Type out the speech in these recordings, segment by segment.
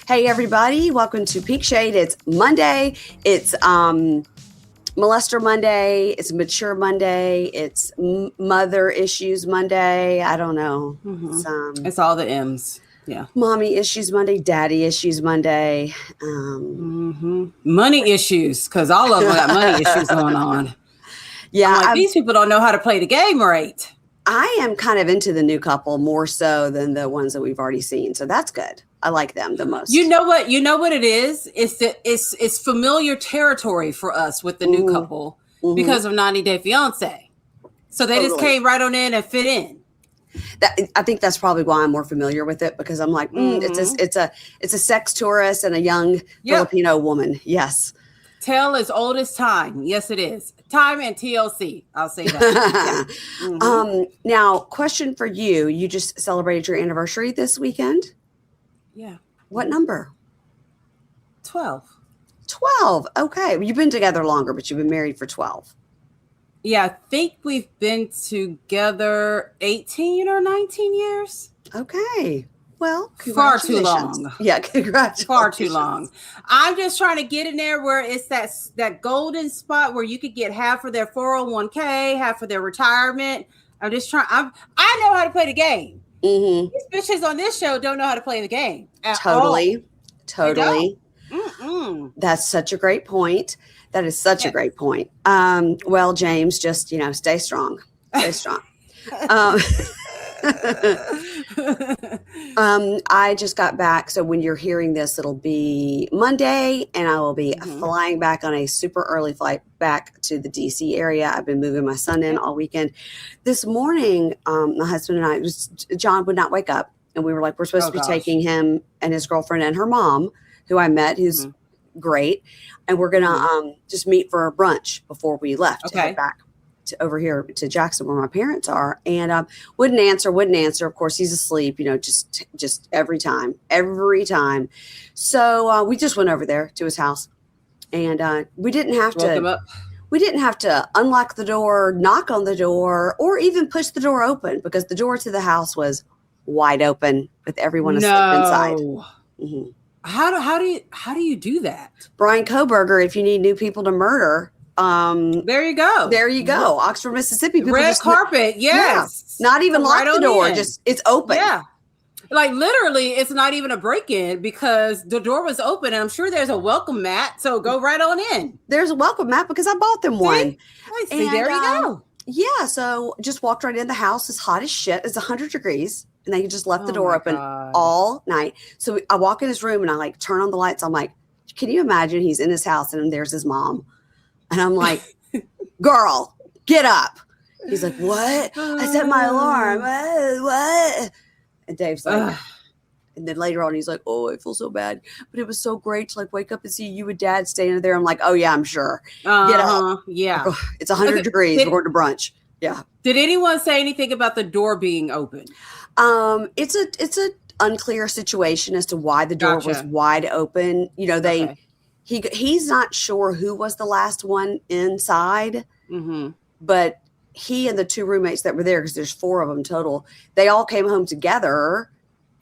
Hey, everybody. Welcome to Pink Shade. It's Monday. It's Molester Monday. It's Mature Monday. It's Mother Issues Monday. I don't know. Mm-hmm. It's all the M's. Yeah. Mommy Issues Monday. Daddy Issues Monday. Money issues, because all of them got money issues going on. Yeah. These people don't know how to play the game right. I am kind of into the new couple more so than the ones that we've already seen. So that's good. I like them the most. You know what it is? It's familiar territory for us with the new couple because of 90 Day Fiance. So they just came right on in and fit in. I think that's probably why I'm more familiar with it, because I'm like, it's a sex tourist and a young Filipino woman. Yes. Tale as old as time. Yes, it is. Time and TLC. I'll say that. Now, question for you. You just celebrated your anniversary this weekend. Yeah. What number? 12. 12. Okay. Well, you've been together longer, but you've been married for 12. Yeah, I think we've been together 18 or 19 years. Okay. Well, far too long. Yeah, congratulations. Far too long. I'm just trying to get in there where it's that golden spot where you could get half of their 401k, half of their retirement. I'm just trying. I know how to play the game. These bitches on this show don't know how to play the game. Totally. That's such a great point. That is such a great point. Well, James, just stay strong. Stay strong. I just got back. So when you're hearing this, it'll be Monday, and I will be flying back on a super early flight back to the DC area. I've been moving my son in all weekend. This morning, my husband and I, John would not wake up, and we were like, we're supposed to be taking him and his girlfriend and her mom, who I met, who's great, and we're gonna just meet for a brunch before we left to head back over here to Jackson, where my parents are, and wouldn't answer. Of course, he's asleep. Just every time. So we just went over there to his house, and we didn't have to. We didn't have to unlock the door, knock on the door, or even push the door open, because the door to the house was wide open with everyone asleep inside. How do you do that? Brian Koberger, if you need new people to murder. There you go. Oxford, Mississippi. People Red carpet. Yes. Yeah, not even lock the door. Just it's open. Yeah. Like literally, it's not even a break-in, because the door was open, and I'm sure there's a welcome mat. So go right on in. There's a welcome mat because I bought them one. See, there you go. Yeah. So just walked right in. The house is hot as shit. It's 100 degrees. And they just left the door open all night. So I walk in his room and I turn on the lights. I'm like, can you imagine he's in his house and there's his mom? And I'm like, girl, get up. He's like, what? I set my alarm. What? And Dave's like, and then later on, he's like, oh, I feel so bad. But it was so great to wake up and see you and Dad standing there. I'm like, oh, yeah, I'm sure. Get up. Yeah. Like, oh, it's 100 degrees. We're going to brunch. Yeah. Did anyone say anything about the door being open? It's a unclear situation as to why the door was wide open. He's not sure who was the last one inside, but he and the two roommates that were there, because there's 4 of them total, they all came home together.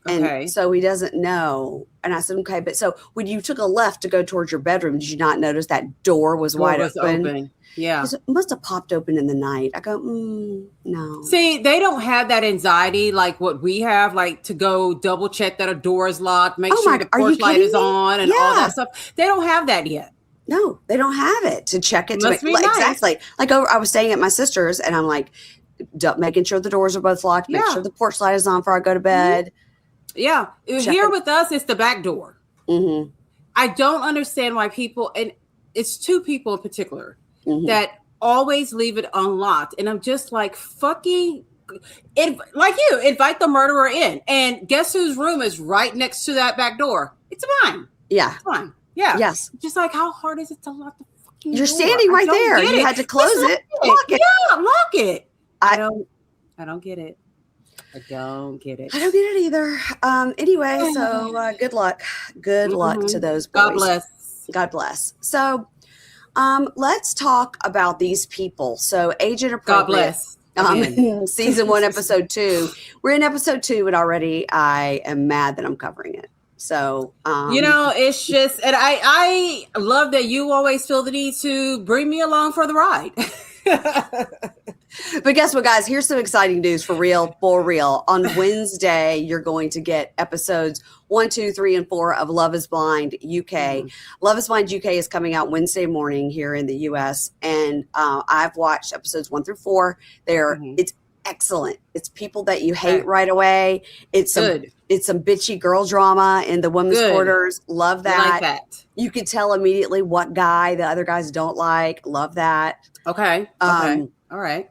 And so he doesn't know. And I said, okay, but so when you took a left to go towards your bedroom, did you not notice that door was wide open? Yeah. It must have popped open in the night. I go, no. See, they don't have that anxiety like what we have, like to go double check that a door is locked, make sure the porch light is on and all that stuff. They don't have that yet. No, they don't have it to check it. Exactly. Like I was staying at my sister's, and I'm like making sure the doors are both locked, make sure the porch light is on before I go to bed. Yeah. Here with us, it's the back door. I don't understand why people, and it's 2 people in particular, that always leave it unlocked. And I'm just like, fucking, like you, invite the murderer in. And guess whose room is right next to that back door? It's mine. Yeah. It's mine. Yeah. Yes. Just like, how hard is it to lock the fucking door? You're standing right there. You had to close it. Lock it. Yeah, lock it. I don't get it. I don't get it. I don't get it either. Anyway, so good luck. Good luck to those boys. God bless. God bless. So let's talk about these people. So Age Inappropriate. God bless. Season 1, episode 2. We're in episode 2, and already I am mad that I'm covering it. So, it's just, and I love that you always feel the need to bring me along for the ride. But guess what, guys? Here's some exciting news for real. On Wednesday, you're going to get episodes 1, 2, 3, and 4 of Love is Blind UK. Love is Blind UK is coming out Wednesday morning here in the US. And I've watched episodes 1 through 4. It's excellent. It's people that you hate right away. It's some bitchy girl drama in the women's quarters. Love that. Like that. You could tell immediately what guy the other guys don't like. Love that. Okay. All right.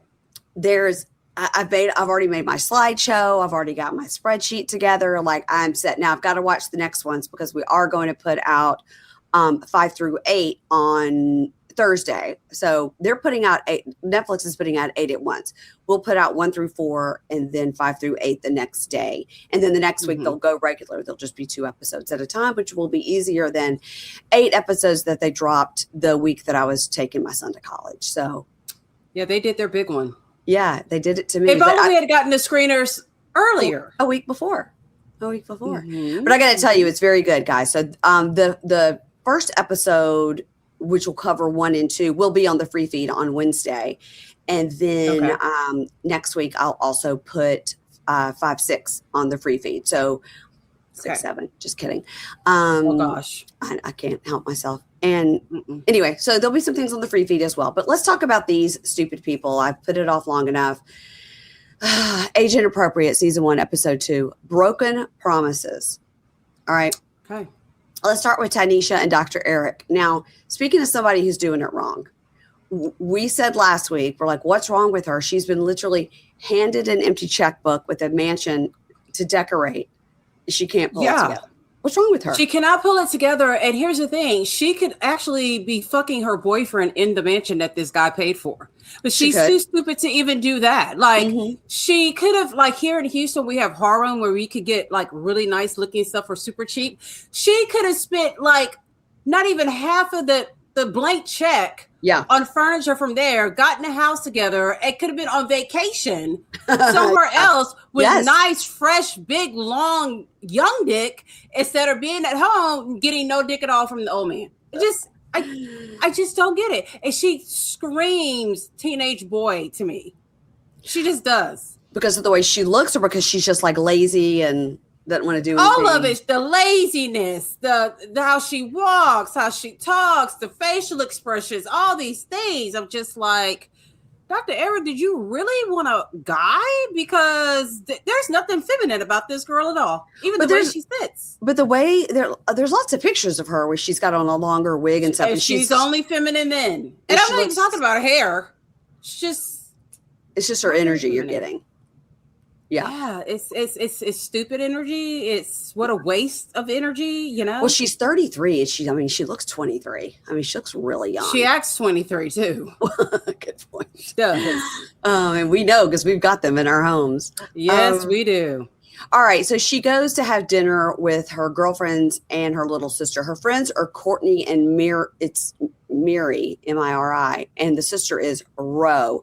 I've already made my slideshow. I've already got my spreadsheet together. Like, I'm set. Now I've got to watch the next ones because we are going to put out 5 through 8 on Thursday. So they're putting out 8. Netflix is putting out 8 at once. We'll put out 1 through 4 and then 5 through 8 the next day. And then the next week they'll go regular. They'll just be 2 episodes at a time, which will be easier than 8 episodes that they dropped the week that I was taking my son to college. So yeah, they did their big one. Yeah, they did it to me. They probably had gotten the screeners earlier. A week before. But I got to tell you, it's very good, guys. So the first episode, which will cover 1 and 2, will be on the free feed on Wednesday. And then next week, I'll also put 5, 6 on the free feed. So 6, 7, just kidding. Oh, gosh. I can't help myself. And anyway, so there'll be some things on the free feed as well. But let's talk about these stupid people. I've put it off long enough. Age Inappropriate, season 1, episode 2, Broken Promises. All right. Okay. Let's start with Tynisha and Dr. Eric. Now, speaking of somebody who's doing it wrong, we said last week, we're like, what's wrong with her? She's been literally handed an empty checkbook with a mansion to decorate. She can't pull it together. What's wrong with her? She cannot pull it together. And here's the thing. She could actually be fucking her boyfriend in the mansion that this guy paid for. But she's too stupid to even do that. Like, she could have, like, here in Houston, we have Harlem where we could get, like, really nice looking stuff for super cheap. She could have spent, like, not even half of the blank check on furniture from there, gotten a house together. It could have been on vacation somewhere else with nice, fresh, big, long, young dick instead of being at home getting no dick at all from the old man. I just don't get it. And she screams teenage boy to me. She just does. Because of the way she looks, or because she's just like lazy and doesn't want to do anything? All of it, the laziness, the how she walks, how she talks, the facial expressions, all these things. I'm just like, Dr. Eric, did you really want a guy? Because there's nothing feminine about this girl at all. Even the way she sits. But the way there's lots of pictures of her where she's got on a longer wig and stuff. And she's only feminine then. And I'm not even talking about her hair. It's just her energy you're getting. Yeah, it's stupid energy. It's what a waste of energy, you know. Well, she's 33, and she looks 23. I mean, she looks really young. She acts 23 too. Good point. She does. And we know because we've got them in our homes. Yes, we do. All right, so she goes to have dinner with her girlfriends and her little sister. Her friends are Courtney and It's Miri, Miri, and the sister is Ro.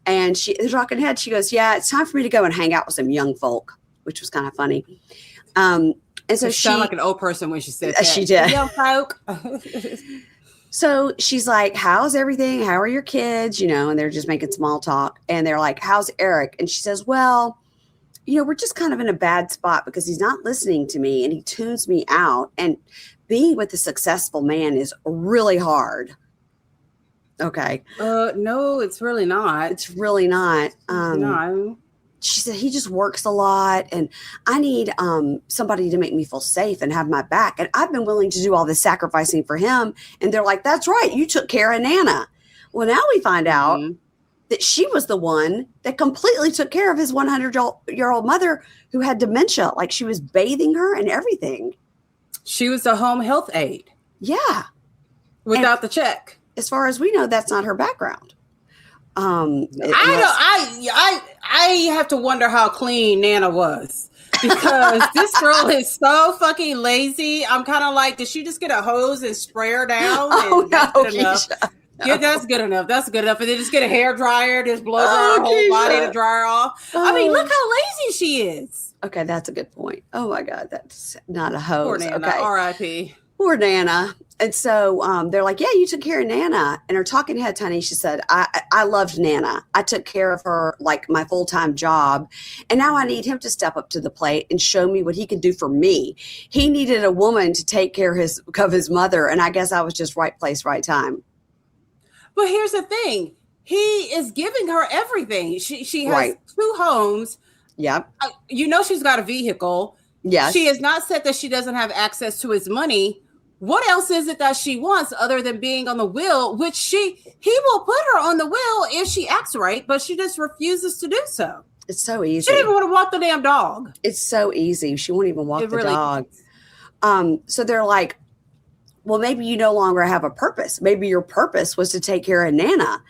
And they're talking head. She goes, yeah, it's time for me to go and hang out with some young folk, which was kind of funny. And so she sounded like an old person when she said that. She did. Young folk. So she's like, how's everything? How are your kids? You know, and they're just making small talk. And they're like, how's Eric? And she says, well, you know, we're just kind of in a bad spot because he's not listening to me and he tunes me out. And being with a successful man is really hard. Okay. No, it's really not. It's really not. No. She said he just works a lot and I need somebody to make me feel safe and have my back. And I've been willing to do all this sacrificing for him. And they're like, that's right. You took care of Nana. Well, now we find out that she was the one that completely took care of his 100-year-old mother who had dementia. Like, she was bathing her and everything. She was a home health aide. Yeah. Without the check. As far as we know, that's not her background. I have to wonder how clean Nana was, because this girl is so fucking lazy. I'm kind of like, did she just get a hose and spray her down? Oh, no, Keisha, no. Yeah, that's good enough. That's good enough. And then just get a hair dryer, just blow her whole body to dry her off. I mean, look how lazy she is. Okay, that's a good point. Oh my God, that's not a Poor hose. Nana, Okay. R.I.P. Poor Nana. And so they're like, yeah, you took care of Nana. And her talking head, Tynisha, said, I loved Nana. I took care of her like my full-time job. And now I need him to step up to the plate and show me what he can do for me. He needed a woman to take care of his mother. And I guess I was just right place, right time. But here's the thing. He is giving her everything. She has Right. 2 homes. Yep. She's got a vehicle. Yes. She has not said that she doesn't have access to his money. What else is it that she wants other than being on the will, which he will put her on the will if she acts right, but she just refuses to do so. It's so easy. She didn't even want to walk the damn dog. It's so easy. She won't even walk the dog. So they're like, well, maybe you no longer have a purpose. Maybe your purpose was to take care of Nana.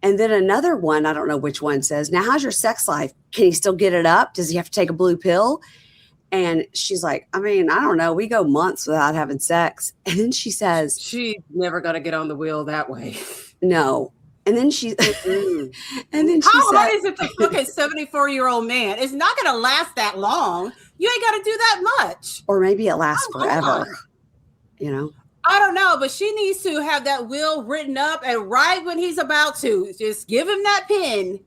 And then another one, I don't know which one, says, now how's your sex life? Can he still get it up? Does he have to take a blue pill? And she's like, I mean, I don't know. We go months without having sex. And then she says, she's never going to get on the wheel that way. No. And then she, how hard is it to look at 74-year-old man? It's not going to last that long. You ain't got to do that much. Or maybe it lasts forever. You know? I don't know, but she needs to have that will written up, and right when he's about to, just give him that pen,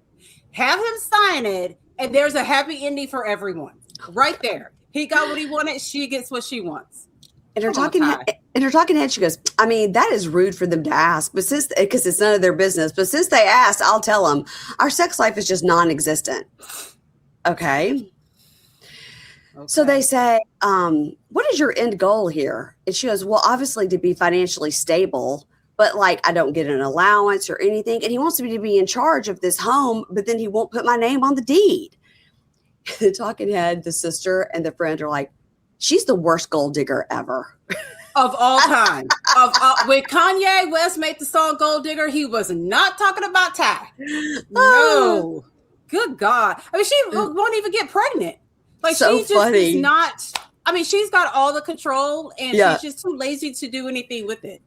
have him sign it, and there's a happy ending for everyone. Right there. He got what he wanted. She gets what she wants. In her talking head, she goes, I mean, that is rude for them to ask, but because it's none of their business. But since they asked, I'll tell them our sex life is just non-existent. Okay. So they say, what is your end goal here? And she goes, well, obviously to be financially stable, but like I don't get an allowance or anything. And he wants me to be in charge of this home, but then he won't put my name on the deed. The talking head, the sister, and the friend are like, she's the worst gold digger ever. Of all time. When Kanye West made the song Gold Digger, he was not talking about Ty. No. Good God. I mean, she won't even get pregnant. Like, so she just funny. is not. I mean, she's got all the control, and she's just too lazy to do anything with it.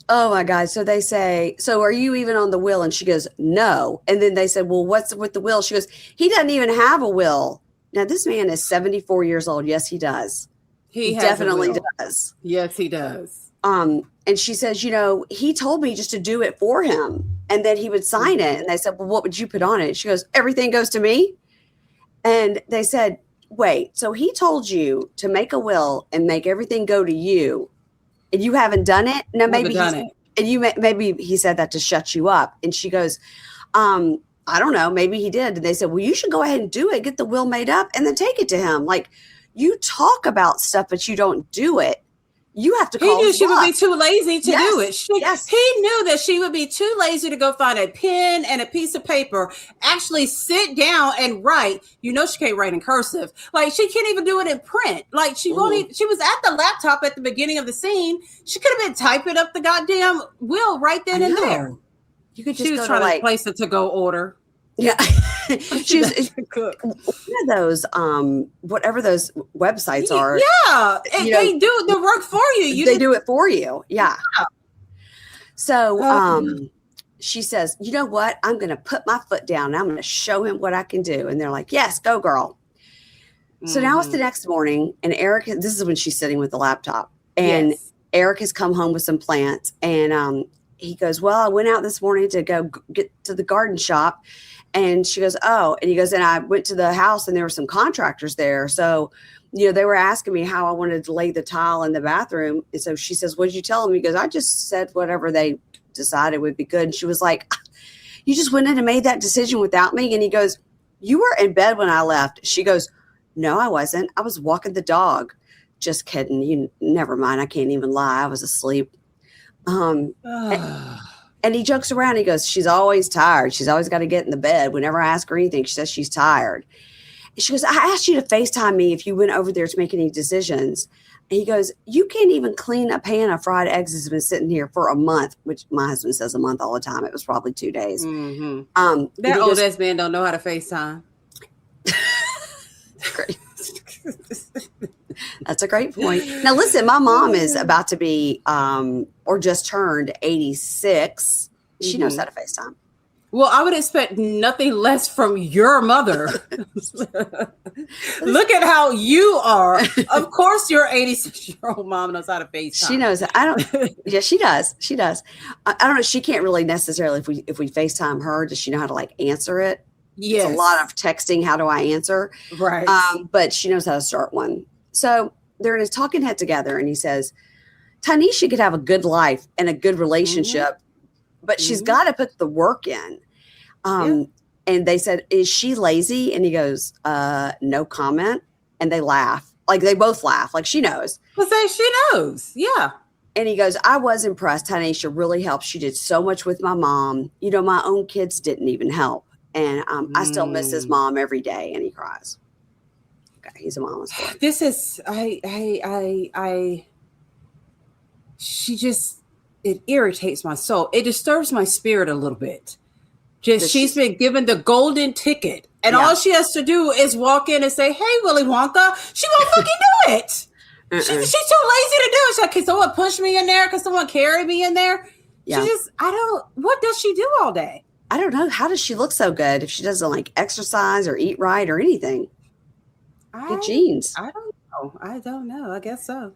Oh my God. So they say, so are you even on the will? And she goes, no. And then they said, well, what's with the will? She goes, he doesn't even have a will. Now, this man is 74 years old. Yes, he does. He definitely does. Yes, he does. And she says, you know, he told me just to do it for him and then he would sign it. And they said, well, what would you put on it? She goes, everything goes to me. And they said, wait, so he told you to make a will and make everything go to you and you haven't done it? No, maybe maybe he said that to shut you up. And she goes, I don't know, maybe he did. And they said, well, you should go ahead and do it, get the will made up and then take it to him. Like, you talk about stuff, but you don't do it. You have to call. He knew she would be too lazy to do it. He knew that she would be too lazy to go find a pen and a piece of paper, actually sit down and write. You know, she can't write in cursive. Like, she can't even do it in print. Like, she won't even, she was at the laptop at the beginning of the scene. She could have been typing up the goddamn will right then and there. You could just she was trying to place it to go order. Yeah. She was one of those whatever those websites are. Yeah. They do the work for you. They do it for you. Yeah. So she says, you know what? I'm gonna put my foot down and I'm gonna show him what I can do. And they're like, yes, go girl. So now it's the next morning, and Eric, this is when she's sitting with the laptop, and Eric has come home with some plants, and he goes, well, I went out this morning to go get to the garden shop. And she goes, oh, and he goes, and I went to the house and there were some contractors there. So, you know, they were asking me how I wanted to lay the tile in the bathroom. And so she says, what did you tell them? He goes, I just said whatever they decided would be good. And she was like, you just went in and made that decision without me? And he goes, you were in bed when I left. She goes, no, I wasn't. I was walking the dog. Just kidding. You never mind. I can't even lie. I was asleep. And he jokes around. He goes, she's always tired. She's always got to get in the bed. Whenever I ask her anything, she says she's tired. And she goes, I asked you to FaceTime me if you went over there to make any decisions. And he goes, you can't even clean a pan of fried eggs that's been sitting here for a month, which my husband says a month all the time. It was probably 2 days. That old ass man don't know how to FaceTime. Great. That's a great point. Now, listen, my mom is about to be or just turned 86. She knows how to FaceTime. Well, I would expect nothing less from your mother. Look at how you are. Of course, your 86-year-old mom knows how to FaceTime. She knows. Yeah, she does. She does. I don't know. She can't really necessarily, if we FaceTime her, does she know how to like answer it? Yes. It's a lot of texting. How do I answer? Right. But she knows how to start one. So they're in a talking head together, and he says, Tynisha could have a good life and a good relationship, but she's got to put the work in. And they said, is she lazy? And he goes, no comment. And they laugh. Like they both laugh. Like she knows. Well, say she knows. Yeah. And he goes, I was impressed. Tynisha really helped. She did so much with my mom. You know, my own kids didn't even help. And I still miss his mom every day. And he cries. Okay, he's a mama's boy. This is, it irritates my soul. It disturbs my spirit a little bit. She's been given the golden ticket. And all she has to do is walk in and say, hey, Willy Wonka. She won't fucking do it. She's too lazy to do it. She's like, can someone push me in there? Can someone carry me in there? Yeah. What does she do all day? I don't know. How does she look so good if she doesn't like exercise or eat right or anything? Good genes. I don't know. I guess so.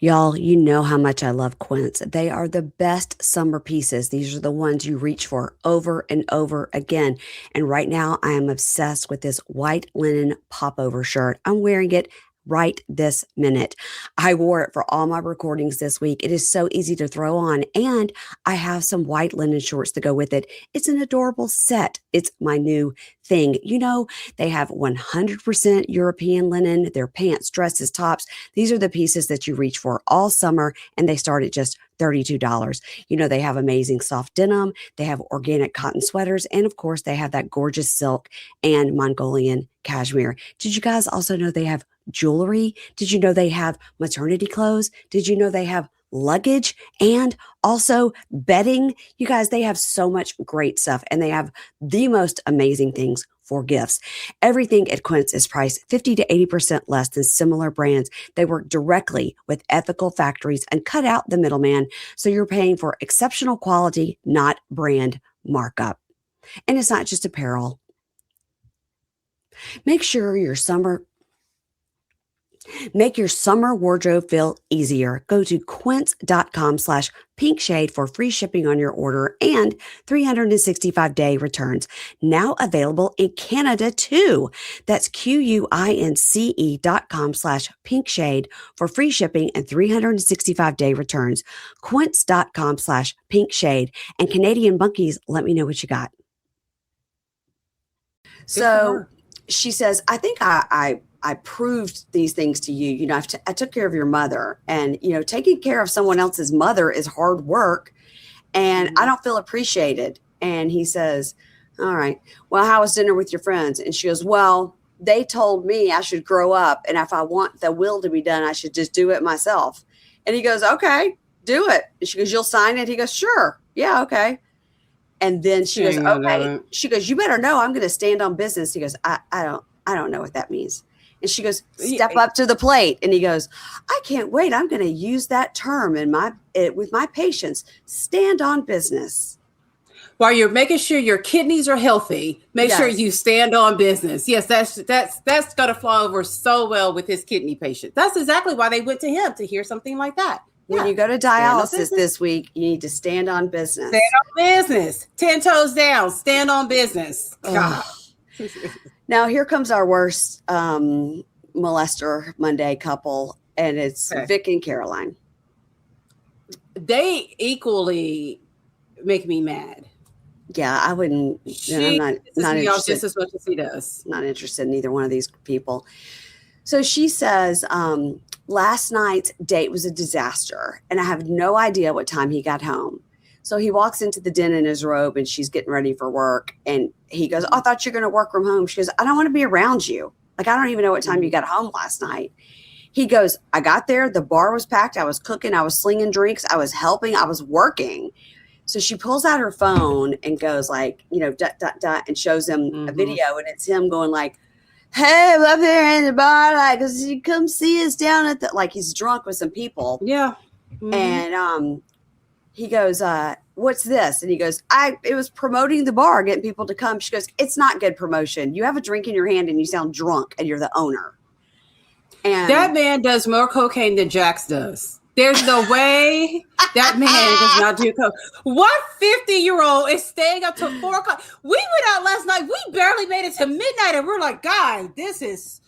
Y'all, you know how much I love Quince. They are the best summer pieces. These are the ones you reach for over and over again. And right now I am obsessed with this white linen popover shirt. I'm wearing it right this minute. I wore it for all my recordings this week. It is so easy to throw on, and I have some white linen shorts to go with it. It's an adorable set. It's my new thing. You know, they have 100% European linen, their pants, dresses, tops. These are the pieces that you reach for all summer, and they start at just $32. You know, they have amazing soft denim. They have organic cotton sweaters. And of course, they have that gorgeous silk and Mongolian cashmere. Did you guys also know they have jewelry? Did you know they have maternity clothes? Did you know they have luggage and also bedding? You guys, they have so much great stuff, and they have the most amazing things for gifts. Everything at Quince is priced 50 to 80% less than similar brands. They work directly with ethical factories and cut out the middleman, so you're paying for exceptional quality, not brand markup. And it's not just apparel. Make your summer wardrobe feel easier. Go to quince.com/pinkshade for free shipping on your order and 365-day returns. Now available in Canada too. That's QUINCE.com/pinkshade for free shipping and 365-day returns. Quince.com/pinkshade. And Canadian bunkies, let me know what you got. So she says, I think I proved these things to you. You know, I took care of your mother, and, you know, taking care of someone else's mother is hard work, and I don't feel appreciated. And he says, all right, well, how was dinner with your friends? And she goes, well, they told me I should grow up, and if I want the will to be done, I should just do it myself. And he goes, okay, do it. And she goes, you'll sign it? He goes, sure. Yeah. Okay. And then she goes, okay. She goes, you better know I'm going to stand on business. He goes, I don't know what that means. And she goes, step up to the plate. And he goes, I can't wait. I'm going to use that term with my patients. Stand on business. While you're making sure your kidneys are healthy, make sure you stand on business. Yes, that's going to fly over so well with his kidney patient. That's exactly why they went to him, to hear something like that. When you go to dialysis this week, you need to stand on business. Stand on business. 10 toes down. Stand on business. God. Now, here comes our worst molester Monday couple, and it's Vic and Caroline. They equally make me mad. Yeah, I wouldn't. I'm not interested. Just as much as he does. Not interested in either one of these people. So she says, last night's date was a disaster, and I have no idea what time he got home. So he walks into the den in his robe, and she's getting ready for work. And he goes, I thought you were going to work from home. She goes, I don't want to be around you. Like, I don't even know what time you got home last night. He goes, I got there. The bar was packed. I was cooking. I was slinging drinks. I was helping. I was working. So she pulls out her phone and goes like, you know, ... and shows him a video. And it's him going like, hey, I'm up here in the bar. Like, you come see us down at the, like he's drunk with some people. Yeah. And he goes, what's this? And he goes, it was promoting the bar, getting people to come. She goes, it's not good promotion. You have a drink in your hand and you sound drunk and you're the owner. And that man does more cocaine than Jax does. There's no way that man does not do coke. What 50-year-old is staying up till 4 o'clock? We went out last night. We barely made it to midnight, and we're like, God, this is,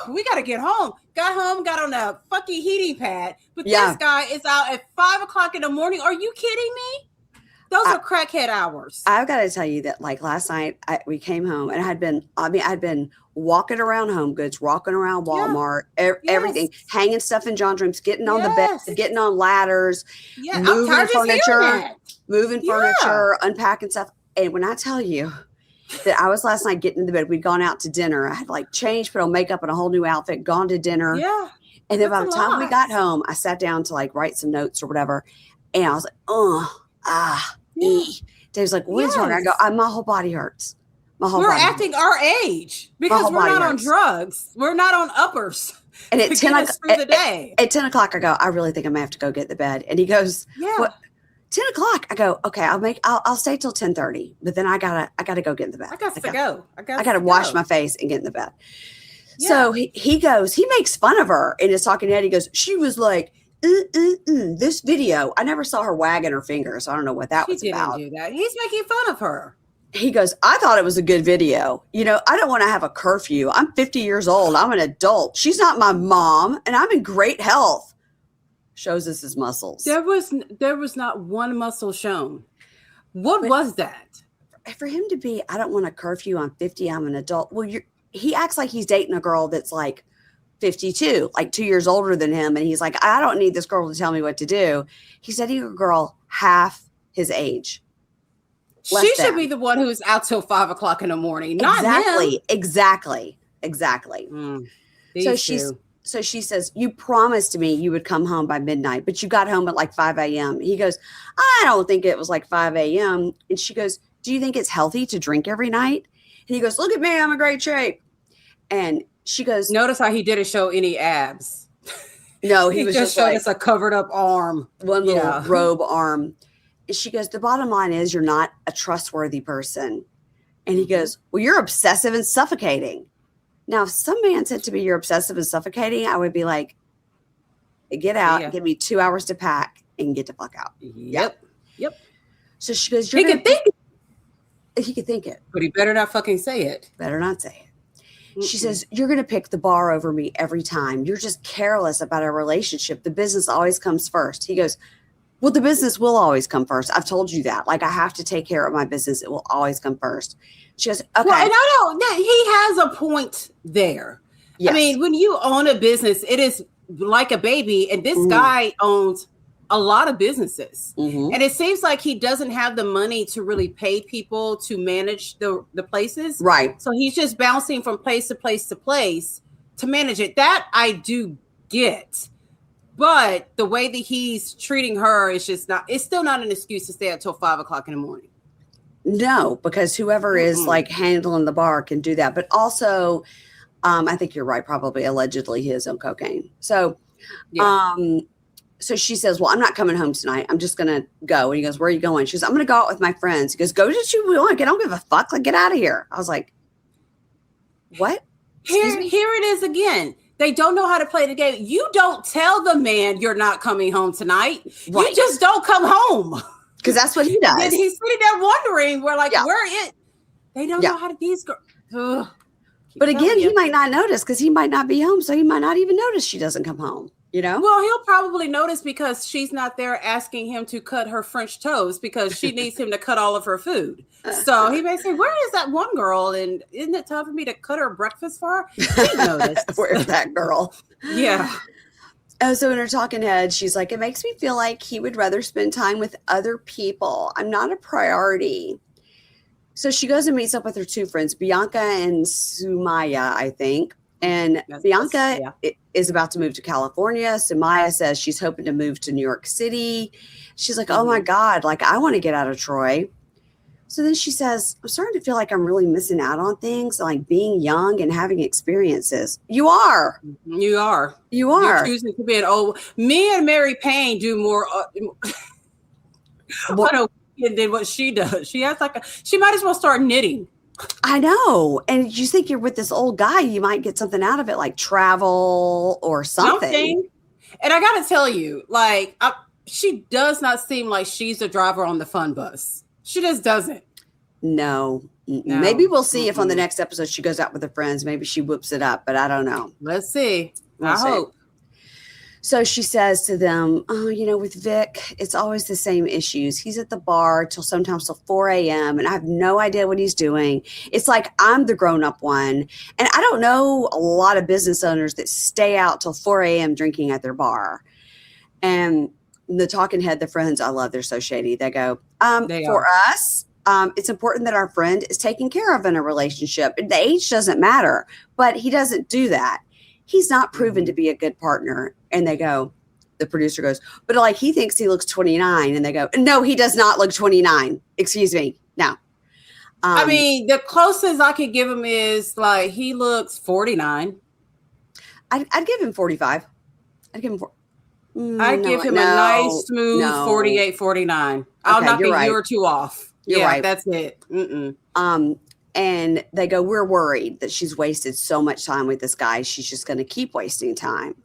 we got to get home. Got home, got on a fucking heating pad. But this guy is out at 5 o'clock in the morning. Are you kidding me? Those are crackhead hours. I've got to tell you that, like, last night we came home and I'd been walking around Home Goods, walking around Walmart, everything, hanging stuff in John's rooms, getting on the bed, getting on ladders, moving furniture, unpacking stuff. And when I tell you that I was last night getting into bed, we'd gone out to dinner. I had like changed, put on makeup and a whole new outfit, gone to dinner. Yeah. And then by the time we got home, I sat down to like write some notes or whatever. And I was like, Dave's like, what is wrong? I go, my whole body hurts. We're acting our age because we're not on drugs. We're not on uppers. And at 10 o'clock, I go, I really think I'm gonna have to go get the bed. And he goes, what? 10 o'clock. I go, okay, I'll stay till 10:30, but then I gotta go get in the bed. I gotta wash my face and get in the bed. Yeah. So he goes, he makes fun of her in his talking head. He goes, she was like, this video. I never saw her wagging her finger, so I don't know what that was about. He didn't do that. He's making fun of her. He goes, I thought it was a good video. You know, I don't want to have a curfew. I'm 50 years old. I'm an adult. She's not my mom, and I'm in great health. Shows us his muscles. There was not one muscle shown. What was that? For him to be, I don't want a curfew. I'm 50. I'm an adult. Well, he acts like he's dating a girl that's like 52, like 2 years older than him. And he's like, I don't need this girl to tell me what to do. He said he's a girl half his age. She should be the one who's out till 5 o'clock in the morning, not him. Exactly. So she says, you promised me you would come home by midnight, but you got home at like 5 a.m. He goes, I don't think it was like 5 a.m. And she goes, do you think it's healthy to drink every night? And he goes, look at me, I'm in great shape. And she goes, notice how he didn't show any abs. No, he was just showing like us a covered up arm. One little robe arm. And she goes, the bottom line is you're not a trustworthy person. And he goes, well, you're obsessive and suffocating. Now, if some man said to me, you're obsessive and suffocating, I would be like, get out, give me 2 hours to pack and get the fuck out. Yep. So she goes, he can think it. He could think it. But he better not fucking say it. Better not say it. She says, you're going to pick the bar over me every time. You're just careless about our relationship. The business always comes first. He goes, well, the business will always come first. I've told you that. Like, I have to take care of my business. It will always come first. She goes, okay. Well, and I know he has a point there. Yes. I mean, when you own a business, it is like a baby. And this guy owns a lot of businesses. And it seems like he doesn't have the money to really pay people to manage the places. Right. So he's just bouncing from place to place to place to manage it. That I do get. But the way that he's treating her is just not, it's still not an excuse to stay until 5 o'clock in the morning. No, because whoever is like handling the bar can do that. But also, I think you're right, probably allegedly he is on cocaine. So, so she says, well, I'm not coming home tonight. I'm just going to go. And he goes, where are you going? She goes, I'm going to go out with my friends. He goes, go just you want. I don't give a fuck. Like, get out of here. I was like, what? Here it is again. They don't know how to play the game. You don't tell the man you're not coming home tonight. Right. You just don't come home. Because that's what he does. And he's sitting there wondering, where it? They don't know how to, these girls. But again, he might not notice because he might not be home. So he might not even notice she doesn't come home. You know? Well, he'll probably notice because she's not there asking him to cut her French toast because she needs him to cut all of her food. So he may say, where is that one girl? And isn't it time for me to cut her breakfast for her? He noticed. Where's that girl? Yeah. So in her talking head, she's like, it makes me feel like he would rather spend time with other people. I'm not a priority. So she goes and meets up with her two friends, Bianca and Sumaya, I think. And Bianca is about to move to California. Sumaya says she's hoping to move to New York City. She's like, oh my God, like I want to get out of Troy. So then she says, I'm starting to feel like I'm really missing out on things, like being young and having experiences. You are. You're choosing to be an old. Me and Mary Payne do more. on a weekend than what she does. She has she might as well start knitting. I know. And you think you're with this old guy, you might get something out of it, like travel or something. And I got to tell you, she does not seem like she's a driver on the fun bus. She just doesn't. No. Maybe we'll see if on the next episode she goes out with her friends. Maybe she whoops it up, but I don't know. Let's see. I hope. So she says to them, with Vic, it's always the same issues. He's at the bar sometimes till 4 a.m. and I have no idea what he's doing. It's like I'm the grown-up one. And I don't know a lot of business owners that stay out till 4 a.m. drinking at their bar. And the talking head, the friends, I love, they're so shady. They go, for us, it's important that our friend is taken care of in a relationship. The age doesn't matter, but he doesn't do that. He's not proven to be a good partner. And they go, the producer goes, but he thinks he looks 29. And they go, no, he does not look 29. Excuse me. No. I mean, the closest I could give him is he looks 49. I'd give him 45. I'd give him I'd give him a nice, smooth 48, 49. I'll knock a year or two off. You're right. That's it. Mm-mm. And they go, we're worried that she's wasted so much time with this guy. She's just going to keep wasting time.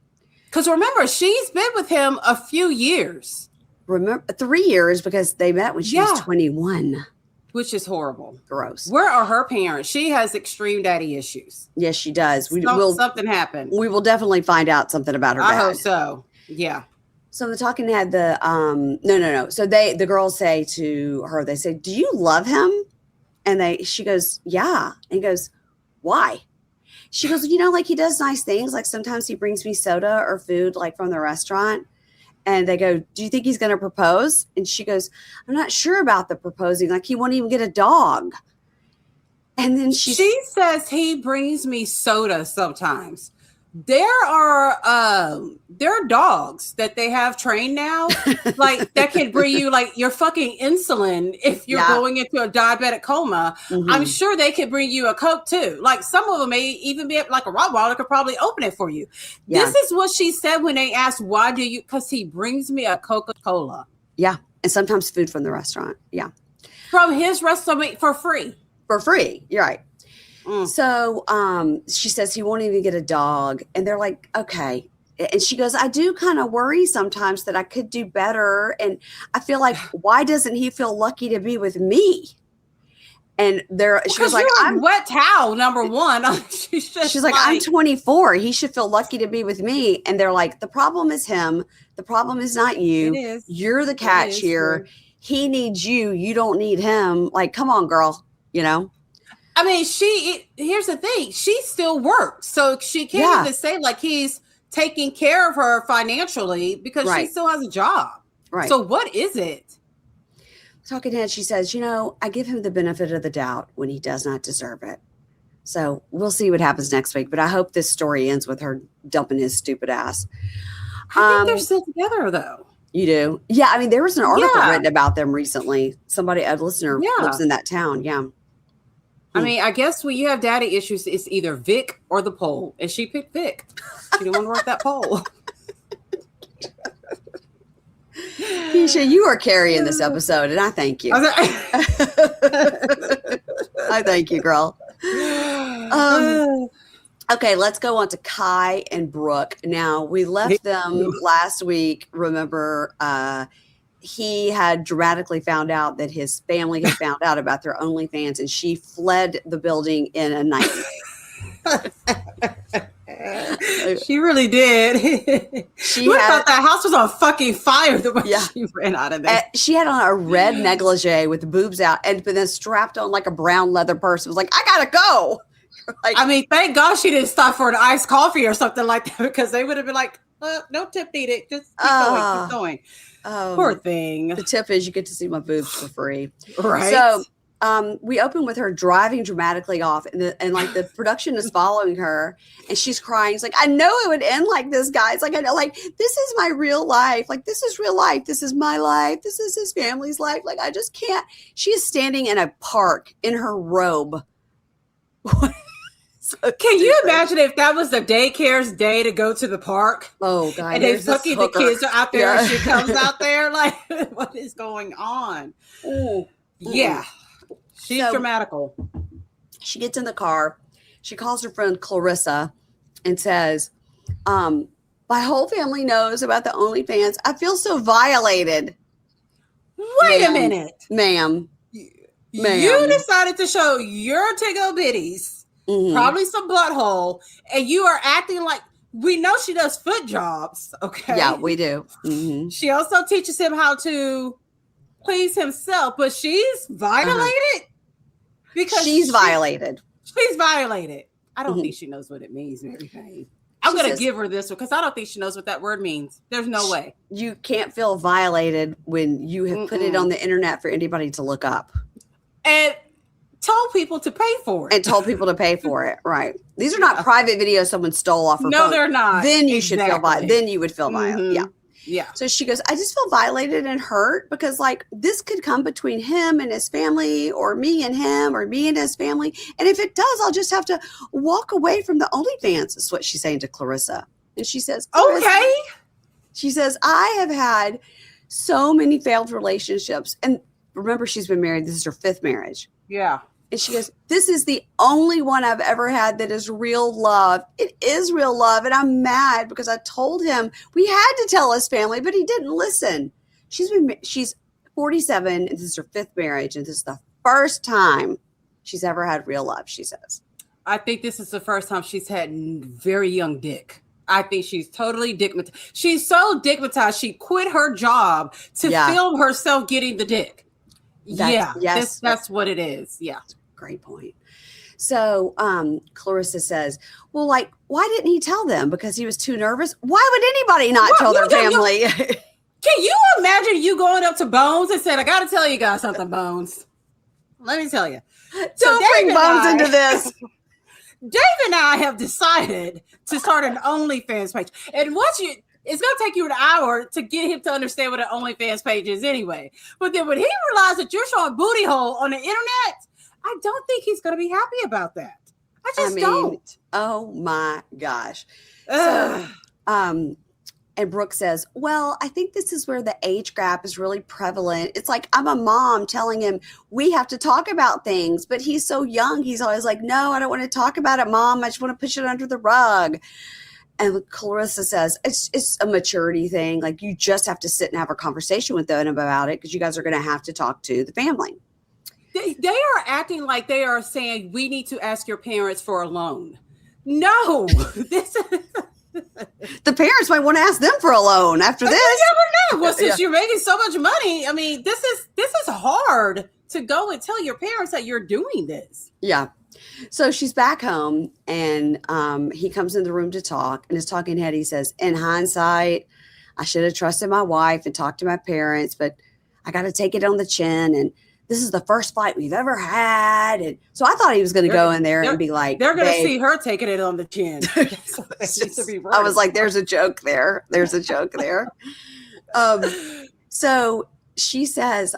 Because remember, she's been with him a few years. 3 years because they met when she was 21. Which is horrible. Gross. Where are her parents? She has extreme daddy issues. Yes, she does. Something happened. We will definitely find out something about her dad. I hope so. Yeah. So the talking had no. So the girls say to her, they say, do you love him? And she goes, yeah. And he goes, why? She goes, he does nice things. Like sometimes he brings me soda or food, from the restaurant. And they go, do you think he's going to propose? And she goes, I'm not sure about the proposing. He won't even get a dog. And then she says he brings me soda sometimes. There are dogs that they have trained now, that can bring you your fucking insulin if you're going into a diabetic coma. Mm-hmm. I'm sure they could bring you a Coke too. Some of them may even be a Rottweiler could probably open it for you. Yeah. This is what she said when they asked, why do you? Because he brings me a Coca-Cola. Yeah, and sometimes food from the restaurant. Yeah, from his restaurant for free. For free, you're right. So she says he won't even get a dog. And they're like, okay. And she goes, I do kind of worry sometimes that I could do better. And I feel like, why doesn't he feel lucky to be with me? And she was like, I'm wet towel, number one. She's like, I'm 24. He should feel lucky to be with me. And they're like, the problem is him. The problem is not you. It is. You're the catch here. True. He needs you. You don't need him. Come on, girl, I mean, here's the thing. She still works. So she can't even say he's taking care of her financially because she still has a job. Right. So what is it? Talking head, she says, I give him the benefit of the doubt when he does not deserve it. So we'll see what happens next week. But I hope this story ends with her dumping his stupid ass. I think they're still together, though. You do? Yeah. I mean, there was an article written about them recently. A listener lives in that town. Yeah. I mean, I guess when you have daddy issues, it's either Vic or the pole. And she picked Vic. She didn't want to work that pole. Keisha, you are carrying this episode, and I thank you. I thank you, girl. Okay, let's go on to Kai and Brooke. Now, we left them last week. Remember, he had dramatically found out that his family had found out about their OnlyFans, and she fled the building in a night. She really did. You thought that house was on fucking fire the way she ran out of there. She had on a red negligee with the boobs out, but then strapped on a brown leather purse. It was like, I gotta go. I mean, thank God she didn't stop for an iced coffee or something like that, because they would have been like, no tip needed. Just keep going. Poor thing. The tip is you get to see my boobs for free. Right. So we open with her driving dramatically off, and the production is following her, and she's crying. It's like, I know it would end like this, guys. I know, this is my real life. This is real life. This is my life. This is his family's life. I just can't. She is standing in a park in her robe. So can you imagine if that was the daycare's day to go to the park? Oh God! And they fucking the kids are out there, and she comes out there like, what is going on? Yeah, she's dramatical. She gets in the car. She calls her friend Clarissa and says, "My whole family knows about the OnlyFans. I feel so violated." Wait a minute, ma'am. You decided to show your tickle bitties, probably some butthole, and you are acting like we know she does foot jobs. Okay, yeah, we do. Mm-hmm. She also teaches him how to please himself, but she's violated because she's violated. She's violated. I don't think she knows what it means, Mary Payne. I'm going to give her this one because I don't think she knows what that word means. There's no way. You can't feel violated when you have put it on the internet for anybody to look up. And told people to pay for it. Right. These are not private videos someone stole off her phone. No, they're not. Then you should feel violated. Then you would feel violated. Yeah. Yeah. So she goes, I just feel violated and hurt because like this could come between him and his family or me and him or me and his family. And if it does, I'll just have to walk away from the OnlyFans is what she's saying to Clarissa. And she says, okay. She says, I have had so many failed relationships. And remember, she's been married. This is her 5th marriage. Yeah. And she goes, this is the only one I've ever had that is real love. It is real love. And I'm mad because I told him we had to tell his family, but he didn't listen. She's 47 and this is her 5th marriage. And this is the first time she's ever had real love, she says. I think this is the first time she's had very young dick. I think she's totally dickmatized. She's so dickmatized. She quit her job to film herself getting the dick. That's what it is. Yeah. Great point. So Clarissa says, well, like, why didn't he tell them? Because he was too nervous? Why would anybody not tell their family? Can you imagine you going up to Bones and saying, I got to tell you guys something, Bones. Let me tell you. Don't bring Bones into this. Dave and I have decided to start an OnlyFans page. And it's going to take you an hour to get him to understand what an OnlyFans page is anyway. But then when he realized that you're showing booty hole on the internet, I don't think he's going to be happy about that. I mean, don't. Oh my gosh. So, and Brooke says, well, I think this is where the age gap is really prevalent. It's like I'm a mom telling him we have to talk about things, but he's so young. He's always like, no, I don't want to talk about it, Mom. I just want to push it under the rug. And Clarissa says, it's a maturity thing. Like you just have to sit and have a conversation with them about it because you guys are going to have to talk to the family. They are acting like they are saying we need to ask your parents for a loan. No, the parents might want to ask them for a loan after this. You never know. Well, since you're making so much money, I mean, this is hard to go and tell your parents that you're doing this. Yeah. So she's back home and he comes in the room to talk and his talking head, he says, in hindsight, I should have trusted my wife and talked to my parents, but I got to take it on the chin. And this is the first fight we've ever had. And so I thought he was going to go in there and be like, they're going to see her taking it on the chin. I was like, there's a joke there. There's a joke there. So she says,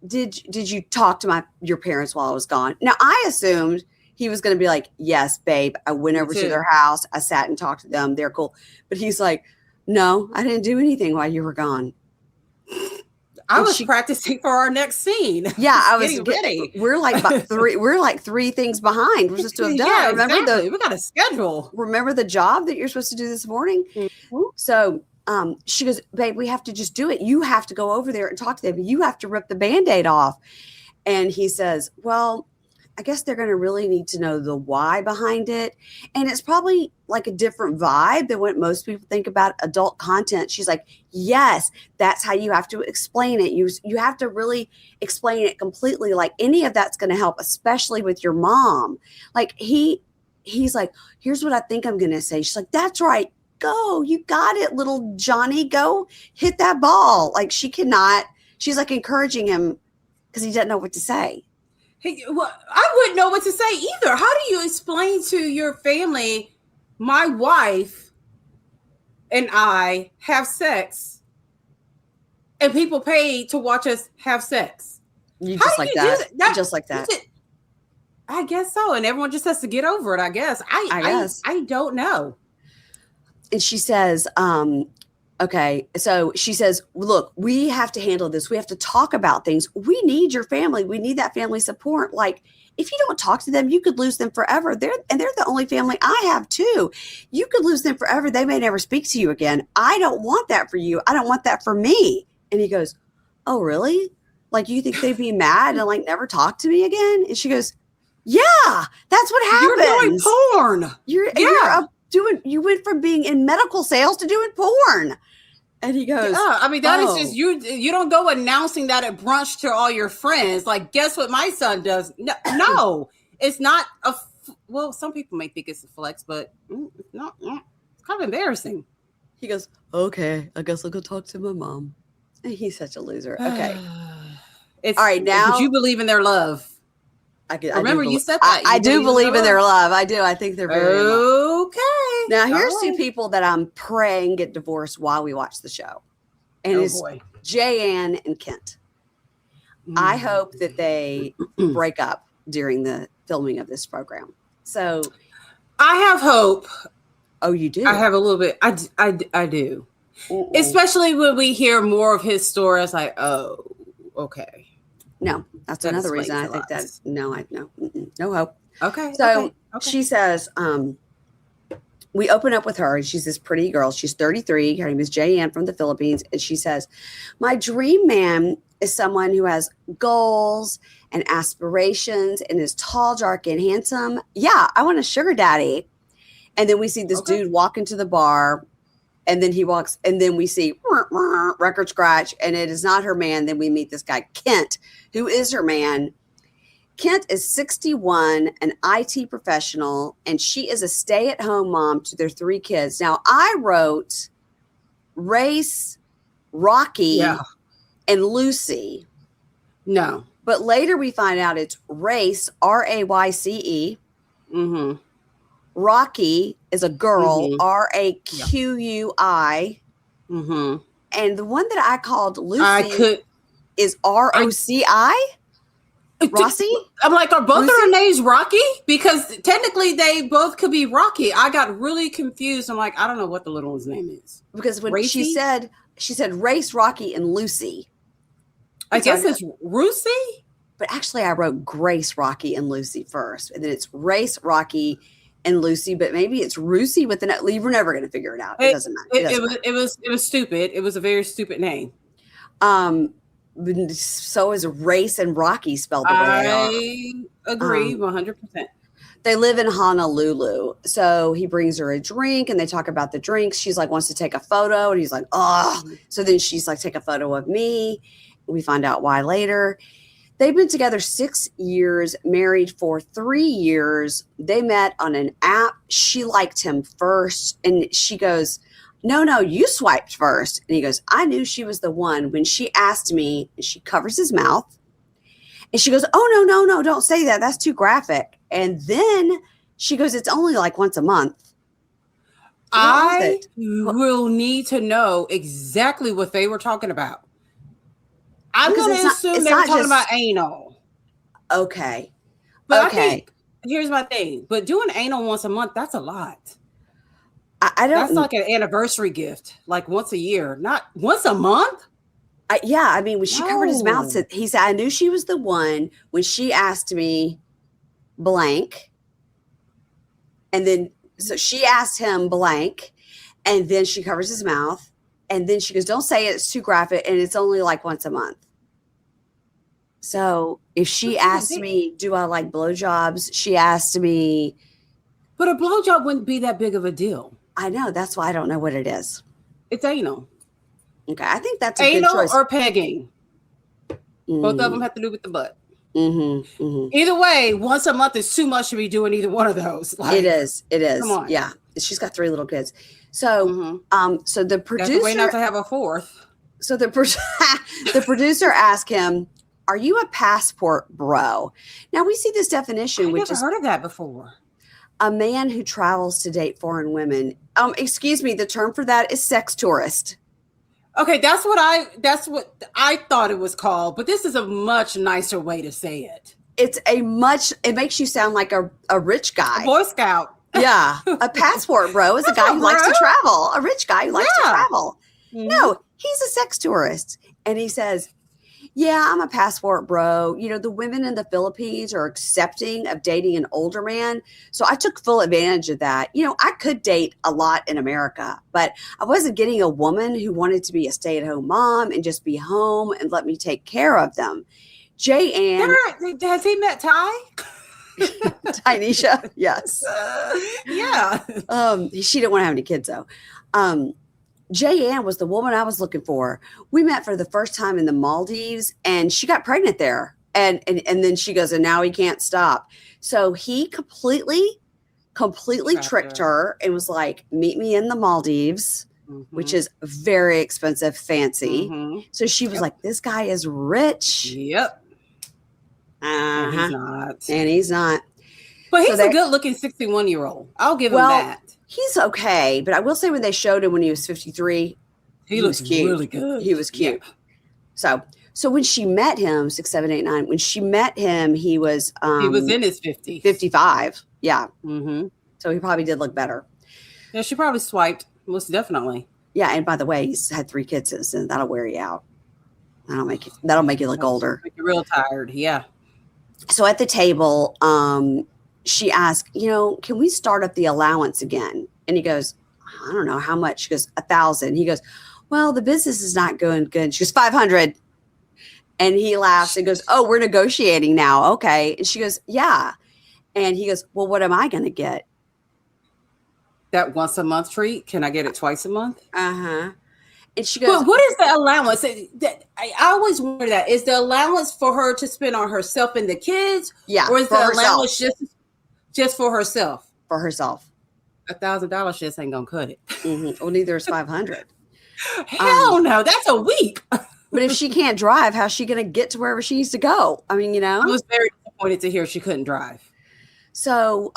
did you talk to your parents while I was gone? Now I assumed he was going to be like, yes, babe. I went over to their house. I sat and talked to them. They're cool. But he's like, no, I didn't do anything while you were gone. I was practicing for our next scene. Yeah, I was ready. We're like 3 things behind. We're supposed to have done. Yeah, remember we got a schedule. Remember the job that you're supposed to do this morning? Mm-hmm. So she goes, babe, we have to just do it. You have to go over there and talk to them. You have to rip the Band-Aid off. And he says, well, I guess they're going to really need to know the why behind it. And it's probably like a different vibe than what most people think about adult content. She's like, yes, that's how you have to explain it. You have to really explain it completely. Like any of that's going to help, especially with your mom. Like he's like, here's what I think I'm going to say. She's like, that's right. Go. You got it, little Johnny. Go hit that ball. Like she's like encouraging him because he doesn't know what to say. Hey, well, I wouldn't know what to say either. How do you explain to your family, my wife and I have sex and people pay to watch us have sex? Just like that. Just like that. I guess so. And everyone just has to get over it, I guess. I guess. I don't know. And she says, okay, so she says, look, we have to handle this. We have to talk about things. We need your family. We need that family support. Like, if you don't talk to them, you could lose them forever. They're the only family I have too. You could lose them forever. They may never speak to you again. I don't want that for you. I don't want that for me. And he goes, oh, really? Like, you think they'd be mad and like never talk to me again? And she goes, yeah, that's what happens. You're doing porn. You went from being in medical sales to doing porn. And he goes, yeah, I mean, that is just, you don't go announcing that at brunch to all your friends. Like, guess what my son does? No, it's not well, some people may think it's a flex, but it's not. It's kind of embarrassing. He goes, okay, I guess I'll go talk to my mom. And he's such a loser. Okay. All right, now. But you believe in their love. Remember, you said that. I do believe in their love. I do. I think they're very okay. Now, here's two people that I'm praying get divorced while we watch the show. And it's J-Ann and Kent. I hope that they break up during the filming of this program. So I have hope. Oh, you do? I have a little bit. I do. Especially when we hear more of his story. I was like, oh, okay. No, that's another reason I think that. No hope. Okay. So she says, we open up with her, and she's this pretty girl. She's 33. Her name is J-Ann from the Philippines. And she says, my dream man is someone who has goals and aspirations and is tall, dark, and handsome. Yeah, I want a sugar daddy. And then we see this dude walk into the bar. And then he walks, and then we see record scratch, and it is not her man. Then we meet this guy, Kent, who is her man. Kent is 61, an IT professional, and she is a stay-at-home mom to their 3 kids. Now, I wrote Race, Rocky, and Lucy. No. But later we find out it's Race, R-A-Y-C-E. Mm-hmm. Rocky is a girl, R-A-Q-U-I. Mm-hmm. And the one that I called Lucy is R-O-C-I? Rossi? I'm like, are both of their names Rocky? Because technically they both could be Rocky. I got really confused. I'm like, I don't know what the little one's name is. Because when she said Race, Rocky, and Lucy. I guess it's Lucy? But actually I wrote Grace, Rocky, and Lucy first. And then it's Race, Rocky, and Lucy, but maybe it's Rusey with an. We're never going to figure it out. It doesn't matter. It was stupid. It was a very stupid name. So is Race and Rocky spelled the way they are. I agree 100%. They live in Honolulu. So he brings her a drink and they talk about the drinks. She's like, wants to take a photo. And he's like, oh. So then she's like, take a photo of me. We find out why later. They've been together 6 years, married for 3 years. They met on an app. She liked him first. And she goes, no, you swiped first. And he goes, I knew she was the one when she asked me. And she covers his mouth. And she goes, oh, no, don't say that. That's too graphic. And then she goes, it's only like once a month. I will need to know exactly what they were talking about. I'm going to assume they were talking about anal. Okay. But I think, here's my thing. But doing anal once a month, that's a lot. I don't. That's like an anniversary gift, like once a year, not once a month. I mean, when she covered his mouth, he said, I knew she was the one when she asked me blank. And then, so she asked him blank. And then she covers his mouth. And then she goes, don't say it. It's too graphic. And it's only like once a month. So if she asked me, do I like blowjobs? She asked me. But a blowjob wouldn't be that big of a deal. I know. That's why I don't know what it is. It's anal. Okay. I think that's a good choice. Anal or pegging. Both of them have to do with the butt. Mm-hmm, mm-hmm. Either way, once a month is too much to be doing either one of those. Like, it is. Come on. Yeah. She's got 3 little kids. So, so the producer. That's the way not to have a 4th. So the producer asked him, are you a passport bro? Now we see this definition, I've never heard of that before. A man who travels to date foreign women. Excuse me, the term for that is sex tourist. Okay, that's what I thought it was called, but this is a much nicer way to say it. it makes you sound like a rich guy. A Boy Scout. Yeah. A passport bro is a guy who likes to travel. A rich guy who likes to travel. Mm-hmm. No, he's a sex tourist. And he says, yeah, I'm a passport bro. You know, the women in the Philippines are accepting of dating an older man. So I took full advantage of that. You know, I could date a lot in America, but I wasn't getting a woman who wanted to be a stay-at-home mom and just be home and let me take care of them. J.Ann. Has he met Ty? Tynisha, yes. Yeah. She didn't want to have any kids though. J.Ann was the woman I was looking for. We met for the first time in the Maldives and she got pregnant there. And then she goes, and now he can't stop. So he completely tricked her and was like, meet me in the Maldives, which is very expensive, fancy. So she was like, this guy is rich. Yep. And he's not. And he's not. But he's a good-looking 61-year-old. I'll give him that. He's okay. But I will say when they showed him when he was 53, he looks cute. Really good. He was cute. Yeah. So when she met him, 6, 7, 8, 9, when she met him, he was in his 50s. 55. Yeah. So he probably did look better. Yeah, she probably swiped, most definitely. Yeah, and by the way, he's had 3 kids since, and that'll wear you out. That'll make you look older. Make you real tired. Yeah. So at the table, she asked, you know, can we start up the allowance again? And he goes, I don't know how much. She goes, 1,000. He goes, well, the business is not going good. She goes, 500. And he laughs and goes, oh, we're negotiating now. Okay. And she goes, yeah. And he goes, well, what am I going to get? That once a month treat? Can I get it twice a month? And she goes, but what is the allowance? I always wonder that. Is the allowance for her to spend on herself and the kids? Yeah. Or is the allowance just for herself? For herself. $1,000 just ain't going to cut it. Well, neither is 500. Hell no. That's a week. But if she can't drive, how's she going to get to wherever she needs to go? I mean, you know. I was very disappointed to hear she couldn't drive. So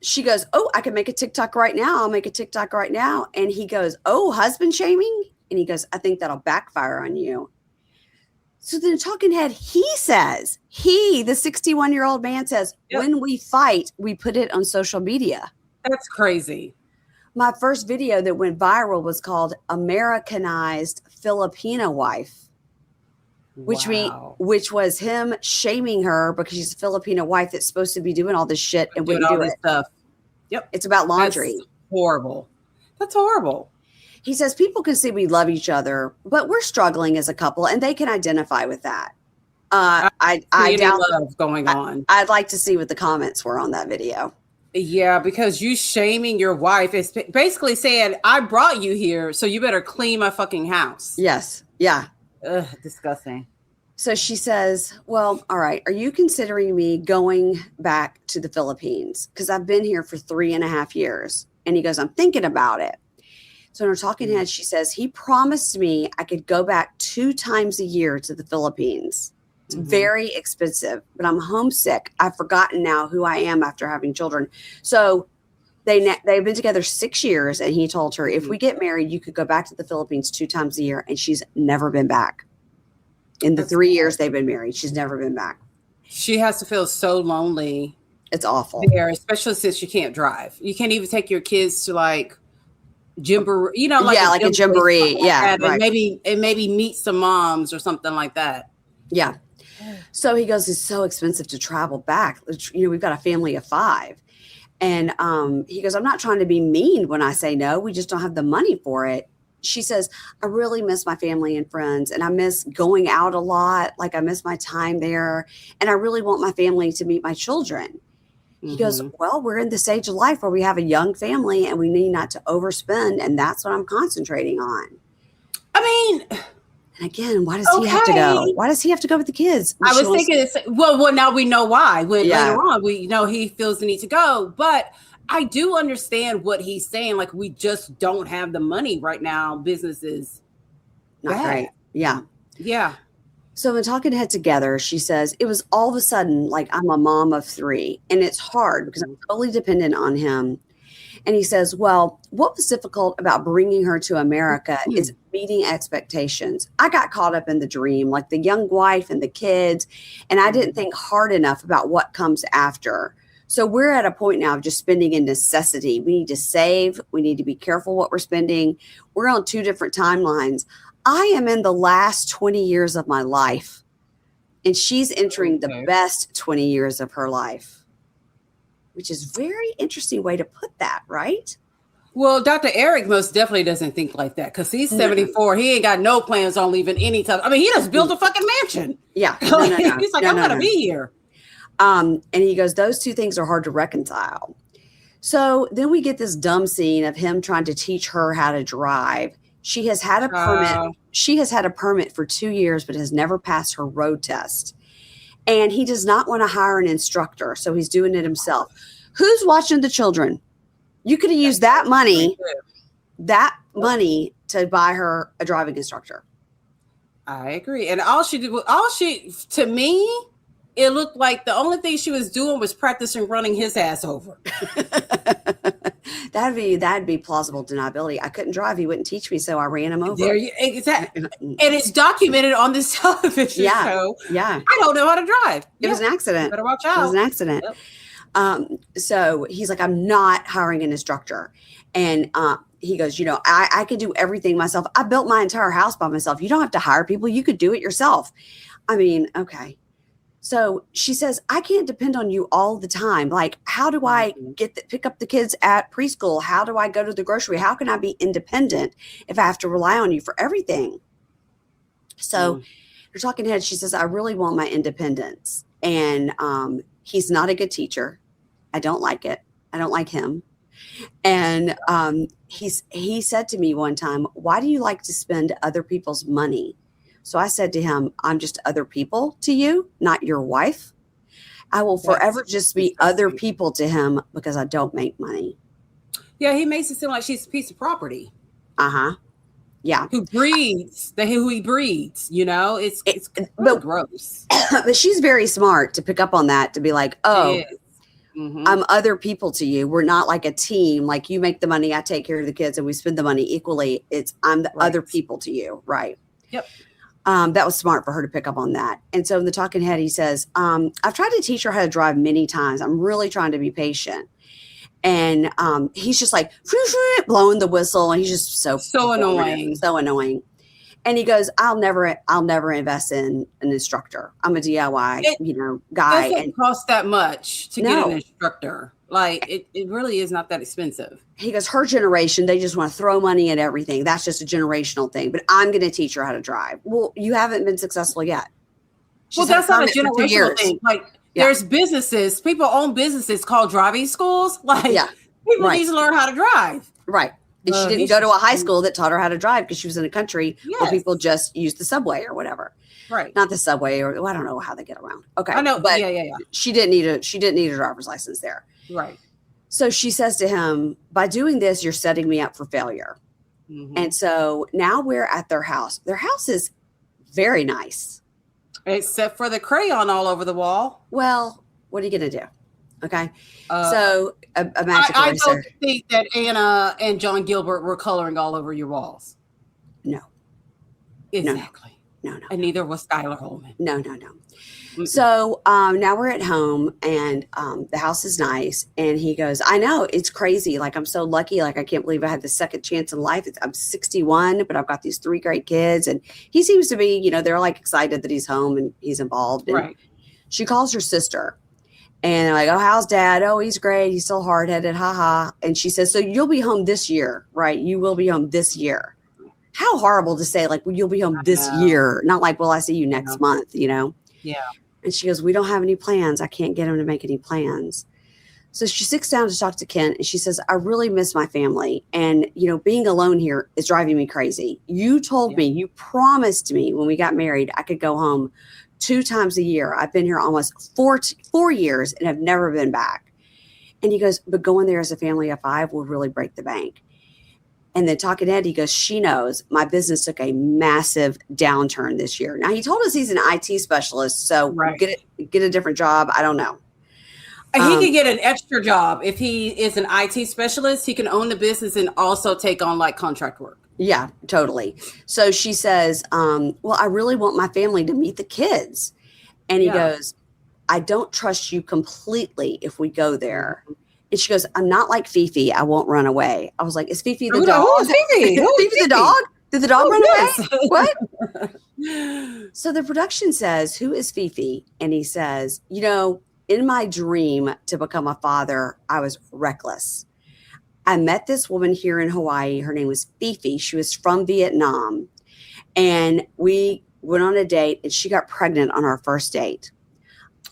she goes, oh, I can make a TikTok right now. I'll make a TikTok right now. And he goes, oh, husband shaming? And he goes, I think that'll backfire on you. So then talking head, the 61-year-old man says, when we fight, we put it on social media. That's crazy. My first video that went viral was called Americanized Filipina Wife, which was him shaming her because she's a Filipino wife that's supposed to be doing all this shit and wouldn't do it. Stuff. Yep. It's about laundry. That's horrible. That's horrible. He says people can see we love each other, but we're struggling as a couple and they can identify with that. I doubt love going on. I'd like to see what the comments were on that video. Yeah, because you shaming your wife is basically saying, I brought you here, so you better clean my fucking house. Yes. Yeah. Ugh, disgusting. So she says, well, all right, are you considering me going back to the Philippines? Because I've been here for 3.5 years. And he goes, I'm thinking about it. So in her talking head, she says, he promised me I could go back 2 times a year to the Philippines. It's very expensive, but I'm homesick. I've forgotten now who I am after having children. So they've been together 6 years. And he told her, if we get married, you could go back to the Philippines 2 times a year. And she's never been back. In the 3 years they've been married, she's never been back. She has to feel so lonely. It's awful. There, especially since you can't drive. You can't even take your kids to like jamboree, you know, like a jamboree. Yeah. Right. And maybe meet some moms or something like that. Yeah. So he goes, it's so expensive to travel back. You know, we've got a family of 5. And he goes, I'm not trying to be mean when I say no. We just don't have the money for it. She says, I really miss my family and friends, and I miss going out a lot. Like I miss my time there. And I really want my family to meet my children. He goes, well, we're in the stage of life where we have a young family and we need not to overspend. And that's what I'm concentrating on. I mean, and again, why does he have to go? Why does he have to go with the kids? I was thinking, well, now we know why. Later on, we know he feels the need to go. But I do understand what he's saying. Like, we just don't have the money right now. Business is not great. Yeah. Yeah. So in talking head together, she says, it was all of a sudden like I'm a mom of 3. And it's hard because I'm totally dependent on him. And he says, well, what was difficult about bringing her to America is meeting expectations. I got caught up in the dream, like the young wife and the kids, and I didn't think hard enough about what comes after. So we're at a point now of just spending in necessity. We need to save. We need to be careful what we're spending. We're on 2 different timelines. I am in the last 20 years of my life, and she's entering the best 20 years of her life, which is a very interesting way to put that, right? Well, Dr. Eric most definitely doesn't think like that because he's 74. He ain't got no plans on leaving any time. I mean, he just built a fucking mansion. Yeah. He's like, I'm going to be here. And he goes, those 2 things are hard to reconcile. So then we get this dumb scene of him trying to teach her how to drive. She has had a permit. She has had a permit for 2 years, but has never passed her road test. And he does not want to hire an instructor. So he's doing it himself. Who's watching the children? You could have used that money to buy her a driving instructor. I agree. And to me, it looked like the only thing she was doing was practicing running his ass over. That'd be plausible deniability. I couldn't drive. He wouldn't teach me, so I ran him over. Exactly. And it's documented on this television show. Yeah. I don't know how to drive. It was an accident. Better watch out. It was an accident. Yep. So he's like, I'm not hiring an instructor. And he goes, I could do everything myself. I built my entire house by myself. You don't have to hire people. You could do it yourself. I mean, okay. So she says, I can't depend on you all the time. Like, how do I pick up the kids at preschool? How do I go to the grocery? How can I be independent if I have to rely on you for everything? So her talking head, she says, I really want my independence. And he's not a good teacher. I don't like it. I don't like him. And he said to me one time, why do you like to spend other people's money? So I said to him, I'm just other people to you, not your wife. I will forever just be other people to him because I don't make money. Yeah, he makes it seem like she's a piece of property. Uh-huh. Yeah. Who he breeds, it's gross. But she's very smart to pick up on that, to be like, oh, I'm other people to you. We're not like a team. Like you make the money, I take care of the kids, and we spend the money equally. I'm the other people to you. Right. Yep. That was smart for her to pick up on that. And so in the talking head, he says, I've tried to teach her how to drive many times. I'm really trying to be patient. And he's just like blowing the whistle. And he's just so annoying. So annoying. And he goes, I'll never invest in an instructor. I'm a DIY, guy. It doesn't cost that much to get an instructor. Like it really is not that expensive. He goes, her generation, they just want to throw money at everything. That's just a generational thing. But I'm going to teach her how to drive. Well, you haven't been successful yet. Well, that's not a generational thing. Like there's businesses, people own businesses called driving schools. Like people need to learn how to drive. Right. And she didn't go to a high school that taught her how to drive because she was in a country where people just use the subway or whatever. Right. Not the subway I don't know how they get around. Okay. I know. But yeah. She didn't need a driver's license there. Right. So she says to him, by doing this, you're setting me up for failure. Mm-hmm. And so now we're at their house. Their house is very nice. Except for the crayon all over the wall. Well, what are you going to do? Okay. So a magic I eraser. don't think that Anna and John Gilbert were coloring all over your walls. No. Exactly. No. And neither was Skylar Holman. No. Mm-mm. So now we're at home and the house is nice. And he goes, I know, it's crazy. Like, I'm so lucky. Like, I can't believe I had the second chance in life. I'm 61, but I've got these 3 great kids. And he seems to be, they're like excited that he's home and he's involved. And right. She calls her sister. And they're like, oh, how's dad? Oh, he's great. He's still hard-headed. Ha ha. And she says, so you'll be home this year, right? You will be home this year. How horrible to say, like, well, you'll be home this year. Not like, well, I see you next month, Yeah. And she goes, we don't have any plans. I can't get him to make any plans. So she sits down to talk to Kent. And she says, I really miss my family. And, being alone here is driving me crazy. You told me, you promised me when we got married, I could go home 2 times a year. I've been here almost 4 years and have never been back. And he goes, but going there as a family of 5 will really break the bank. And then talking to Ed, he goes, she knows my business took a massive downturn this year. Now he told us he's an IT specialist, so get a different job. I don't know. He could get an extra job if he is an IT specialist. He can own the business and also take on like contract work. Yeah, totally. So she says, well, I really want my family to meet the kids. And he goes, I don't trust you completely if we go there. And she goes, I'm not like Fifi. I won't run away. I was like, is Fifi the dog? Who is Fifi? Fifi the dog? Did the dog run away? What? So the production says, who is Fifi? And he says, in my dream to become a father, I was reckless. I met this woman here in Hawaii. Her name was Fifi. She was from Vietnam. And we went on a date and she got pregnant on our first date.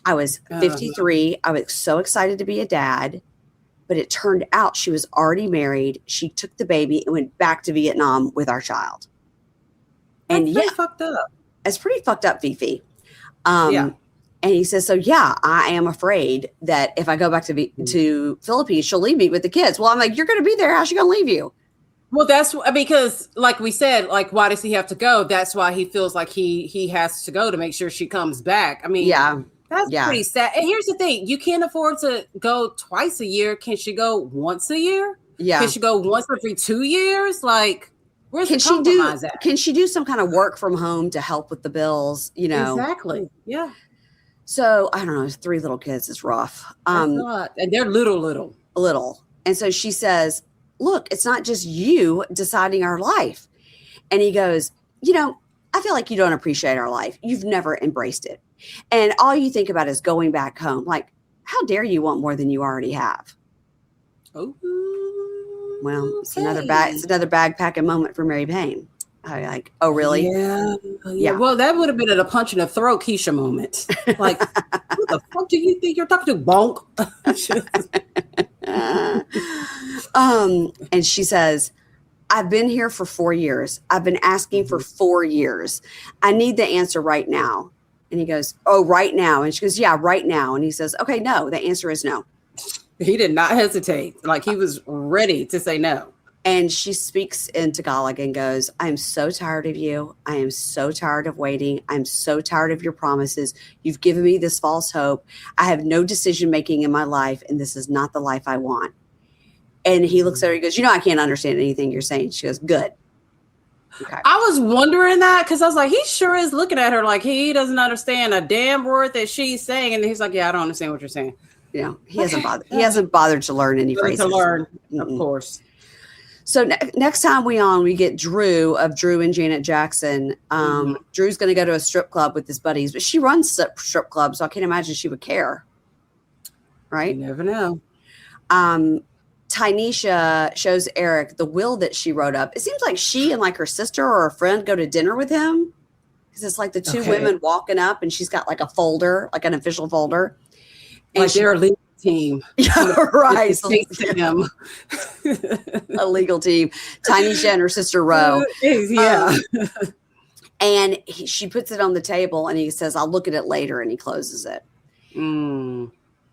I was 53. I was so excited to be a dad. But it turned out she was already married. She took the baby and went back to Vietnam with our child. And That's pretty fucked up. It's pretty fucked up, Fifi. And he says, so I am afraid that if I go back to Philippines, she'll leave me with the kids. Well, I'm like, you're going to be there. How's she going to leave you? Well, that's because, like we said, like, why does he have to go? That's why he feels like he has to go to make sure she comes back. I mean, that's pretty sad. And here's the thing. You can't afford to go twice a year. Can she go once a year? Yeah. Can she go once every 2 years? Like, where's the compromise at? Can she do some kind of work from home to help with the bills? Exactly. Yeah. So I don't know. 3 little kids is rough. That's a lot. And they're little. And so she says, look, it's not just you deciding our life. And he goes, I feel like you don't appreciate our life. You've never embraced it. And all you think about is going back home. Like, how dare you want more than you already have? Oh, well, it's another bag packing moment for Mary Payne. Like, oh, really? Yeah. Well, that would have been a punch in the throat Keisha moment. Like, who the fuck do you think you're talking to, bonk? And she says, I've been here for 4 years. I've been asking for 4 years. I need the answer right now. And he goes, oh, right now. And she goes, yeah, right now. And he says, okay, no, the answer is no. He did not hesitate. Like, he was ready to say no. And she speaks in Tagalog and goes, I'm so tired of you. I am so tired of waiting. I'm so tired of your promises. You've given me this false hope. I have no decision making in my life, and this is not the life I want. And he looks at her and goes, I can't understand anything you're saying. She goes, good. Okay. I was wondering that because I was like, he sure is looking at her like he doesn't understand a damn word that she's saying. And he's like, yeah, I don't understand what you're saying. Yeah, he hasn't bothered. He hasn't bothered to learn any phrases. To learn, of course. So next time we get Drew and Janet Jackson. Drew's going to go to a strip club with his buddies, but she runs strip clubs, so I can't imagine she would care. Right? You never know. Tynisha shows Eric the will that she wrote up. It seems like she and like her sister or a friend go to dinner with him because it's like the two women walking up and she's got like a folder, like an official folder. And like they're a legal team. Yeah, right. A legal team. Tynisha and her sister Ro. Yeah. And she puts it on the table and he says, I'll look at it later. And he closes it.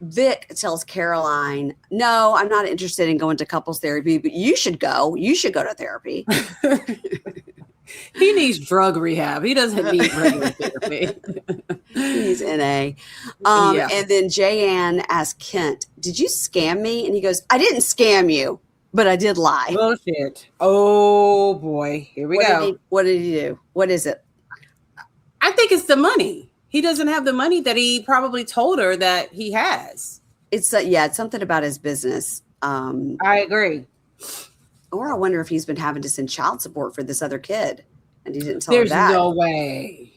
Vic tells Caroline, no, I'm not interested in going to couples therapy, but you should go. You should go to therapy. He needs drug rehab. He doesn't need regular therapy. He's NA. And then Jayanne asks Kent, did you scam me? And he goes, I didn't scam you, but I did lie. Bullshit. Oh, boy. Here we go. What did he do? What is it? I think it's the money. He doesn't have the money that he probably told her that he has. It's something about his business. I agree. Or I wonder if he's been having to send child support for this other kid, and he didn't tell her that. There's no way.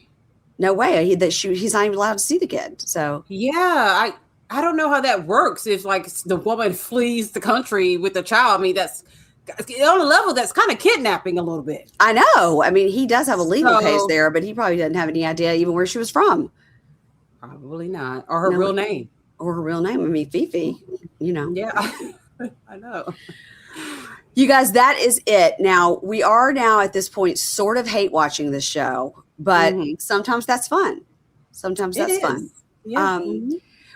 No way. He's not even allowed to see the kid. So yeah, I don't know how that works. If like the woman flees the country with the child, I mean that's on a level that's kind of kidnapping a little bit. I know. I mean, he does have a legal case there, but he probably doesn't have any idea even where she was from. Probably not. Or her real name. Or her real name. I mean, Fifi, Yeah, I know. You guys, that is it. Now, we are now at this point sort of hate watching this show, but sometimes that's fun. Sometimes that's fun. Yeah.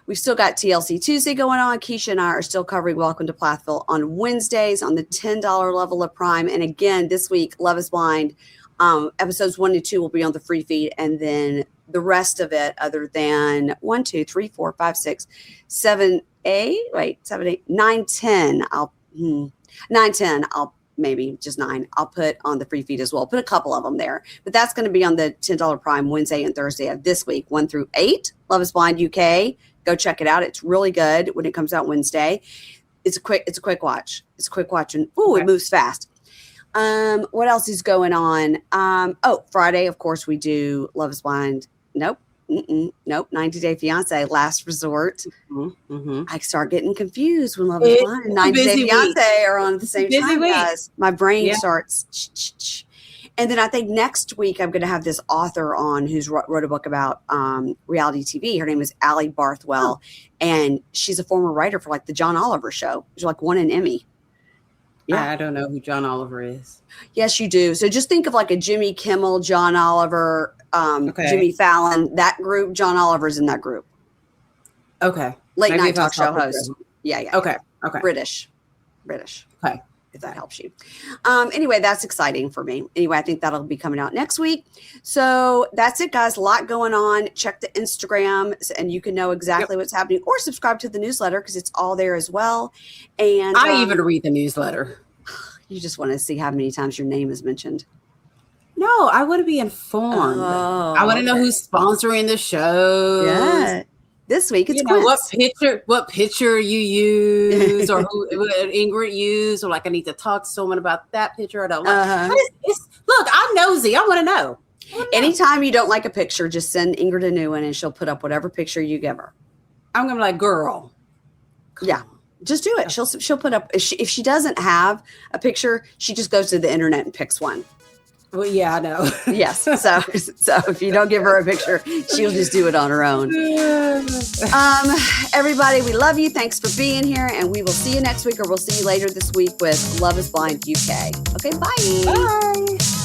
We've still got TLC Tuesday going on. Keisha and I are still covering Welcome to Plathville on Wednesdays on the $10 level of Prime. And again, this week, Love is Blind. Episodes 1 to 2 will be on the free feed. And then the rest of it, other than 1, 2, 3, 4, 5, 6, 7, 8, wait, 7, 8, 9, 10. 9, 10. Maybe just 9. I'll put on the free feed as well. Put a couple of them there. But that's going to be on the $10 Prime Wednesday and Thursday of this week, 1 through 8. Love is Blind UK. Go check it out. It's really good when it comes out Wednesday. It's a quick watch. It's a quick watch, and It moves fast. What else is going on? Friday, of course, we do Love is Blind. Nope. 90 Day Fiance, Last Resort. I start getting confused when Love is Blind and 90 Day Fiance are on at the same time, guys. My brain starts. And then I think next week I'm going to have this author on who's wrote a book about reality TV. Her name is Allie Barthwell, and she's a former writer for like the John Oliver show. She's like won an Emmy. Yeah, I don't know who John Oliver is. Yes, you do. So just think of like a Jimmy Kimmel, John Oliver, Jimmy Fallon, that group. John Oliver's in that group. Okay. Late night talk show host. Yeah. Okay. British. Okay. If that helps you. Anyway, that's exciting for me. Anyway, I think that'll be coming out next week. So that's it, guys. A lot going on. Check the Instagram and you can know exactly what's happening, or subscribe to the newsletter because it's all there as well. And I even read the newsletter. You just want to see how many times your name is mentioned. No, I want to be informed. I want to know who's sponsoring the show. Yeah. This week it's what picture you use, or who Ingrid used, or like I need to talk to someone about that picture. I don't like. Look, I'm nosy. I want to know. Anytime you don't like a picture, just send Ingrid a new one, and she'll put up whatever picture you give her. I'm gonna be like, girl. Yeah, just do it. She'll put up. If she doesn't have a picture, she just goes to the internet and picks one. Well, yeah, I know. Yes. So if you don't give her a picture, she'll just do it on her own. Everybody, we love you. Thanks for being here. And we will see you next week, or we'll see you later this week with Love is Blind UK. Okay, bye. Bye.